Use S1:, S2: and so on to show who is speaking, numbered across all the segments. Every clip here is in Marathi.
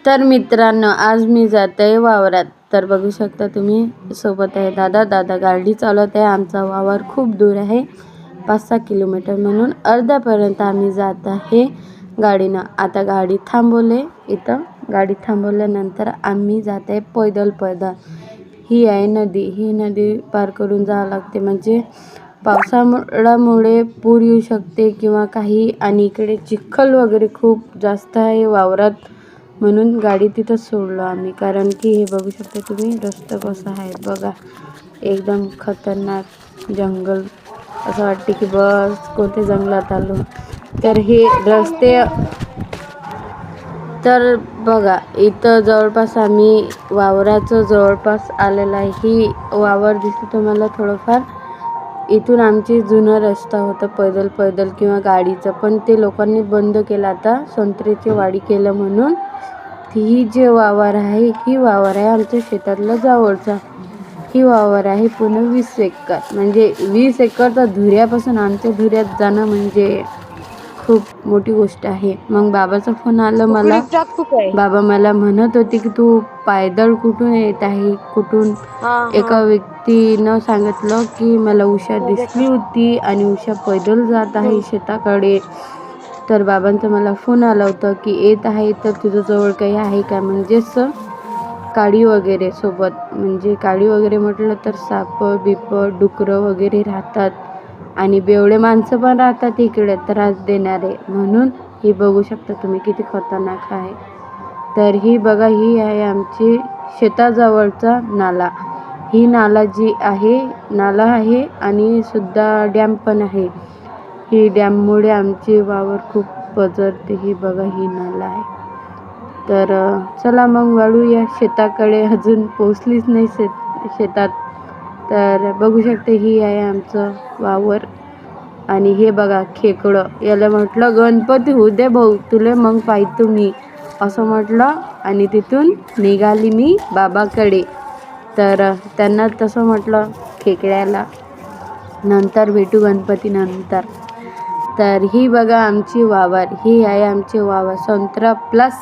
S1: तर मित्रांनो, आज मी जात आहे वावरात. तर बघू शकता तुम्ही, सोबत आहे दादा गाडी चालवत आहे. आमचा वावर खूप दूर आहे, 5-6 किलोमीटर, म्हणून अर्ध्यापर्यंत आम्ही जात आहे गाडीनं. आता गाडी थांबवले इथं. गाडी थांबवल्यानंतर आम्ही जात आहे पैदल. ही आहे नदी. ही नदी पार करून जावं लागते, म्हणजे पावसामुळे पूर येऊ शकते किंवा काही. आणि इकडे चिखल वगैरे खूप जास्त आहे वावरात, म्हणून गाडी तिथं सोडलो आम्ही. कारण की हे बघू शकता तुम्ही, रस्ता कसा आहे बघा, एकदम खतरनाक जंगल. असं वाटते की बस कोणत्या जंगलात आलो. तर हे रस्ते, तर बघा इथं जवळपास आम्ही वावराचं जवळपास आलेलं आहे. ही वावर दिसतं तुम्हाला थोडंफार. इथून आमची जुनं रस्ता होता पैदल किंवा गाडीचं, पण ते लोकांनी बंद केलं आता, संत्र्याची वाडी केलं म्हणून. ही जे वावर आहे, ही वावर आहे आमच्या शेतातला जवळचा. ही वावर आहे पूर्ण 20 एकर, म्हणजे 20 एकरचा धुऱ्यापासून आमच्या धुऱ्यात जाणं म्हणजे खूप मोठी गोष्ट आहे. मग बाबाचा फोन आला मला. बाबा मला म्हणत होते की तू पायदळ कुठून येत आहे, कुठून. एका व्यक्तीनं सांगितलं की मला उषा दिसली होती आणि उषा पैदल जात आहे शेताकडे. तर बाबांचा मला फोन आला होता की येत आहे तर तुझं जवळ काही आहे का, म्हणजेच काडी वगैरे सोबत. म्हणजे काडी वगैरे म्हटलं तर साप बिप डुकरं वगैरे राहतात, आणि बेवडे माणसं पण राहतात इकडे त्रास देणारे. म्हणून ही बघू शकता तुम्ही किती खतरनाक आहे. तर ही बघा, ही आहे आमची शेताजवळचा नाला. ही नाला जी आहे, नाला आहे आणि सुद्धा डॅम पण आहे. ही डॅममुळे आमची वावर खूप पसरते. ही बघा, ही नाला आहे. तर चला मग वळूया शेताकडे. अजून पोचलीच नाही शेतात. तर बघू शकते, ही आहे आमचं वावर. आणि हे बघा खेकडं, याला म्हटलं गणपती होऊ दे भाऊ तुले, मग पाहतो मी, असं म्हटलं. आणि तिथून निघाली मी बाबाकडे. तर त्यांना तसं म्हटलं खेकड्याला, नंतर भेटू गणपती नंतर. तर ही बघा आमची वावर. ही आहे आमची वावर. संत्रा प्लस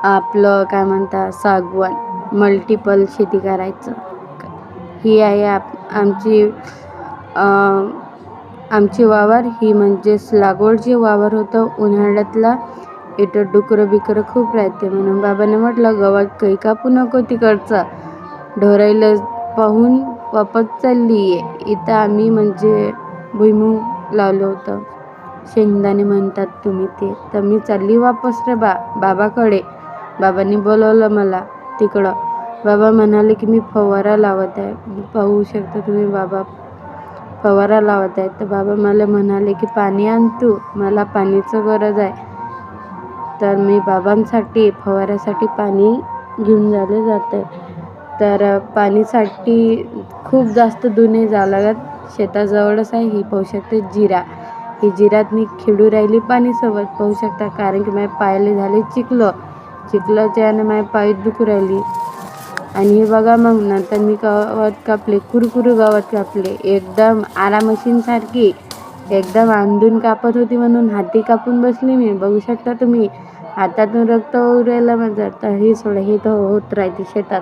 S1: आपलं काय म्हणतात सागवान, मल्टिपल शेती करायचं. ही आहे आमची वावर. ही म्हणजेच लागवडची वावर होतं उन्हाळ्यातला. इथं डुकरं बिकरं खूप राहते, म्हणून बाबाने म्हटलं गवत काही कापू नको तिकडचं, ढोरायला पाहून वापस चालली आहे. इथं आम्ही म्हणजे भुईमुग लावलं होतं, शेंगदाणे म्हणतात तुम्ही ते. तर मी चालली वापस रे बाबाकडे. बाबांनी बोलवलं मला तिकडं. बाबा म्हणाले की मी फवारा लावत आहे. पाहू शकता तुम्ही, बाबा फवारा लावत आहे. तर बाबा मला म्हणाले की पाणी आण तू, मला पाणीचं गरज आहे. तर मी बाबांसाठी फवाऱ्यासाठी पाणी घेऊन जात आहे. तर पाणीसाठी खूप जास्त दूर नाही जावं लागत, शेताजवळच आहे. ही पाहू शकते जिरा. ही जिरात मी खेळू राहिली पाणीसोबत, पाहू शकता. कारण की माझ्या पायाला झाले चिखलाच्या आणि माझ्या पाय दुखू राहिली. आणि हे बघा, मग नंतर मी गवत कापले, कुरकुरू गवत कापले, एकदम आरामशीनसारखी, एकदम अंधून कापत होती म्हणून हाती कापून बसली मी. बघू शकता तुम्ही, हातातून रक्त उरायला माझं. तर हे सोडा, हे तर होत राहते शेतात.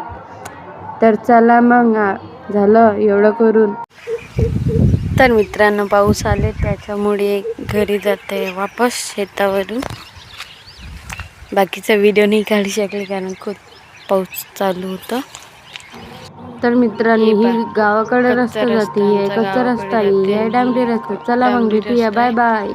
S1: तर चला मग, झालं एवढं करून. तर मित्रांनो, पाऊस आले त्याच्यामुळे घरी जाते वापस शेतावरून. बाकीचा व्हिडिओ नाही काढू शकले कारण खूप पाऊस चालू होता. तर मित्रांनो, ही गावाकडे रस्ता जाते, कच्चा रस्ता आहे, डांबरी रस्ता. चला मग भेटूया, बाय बाय.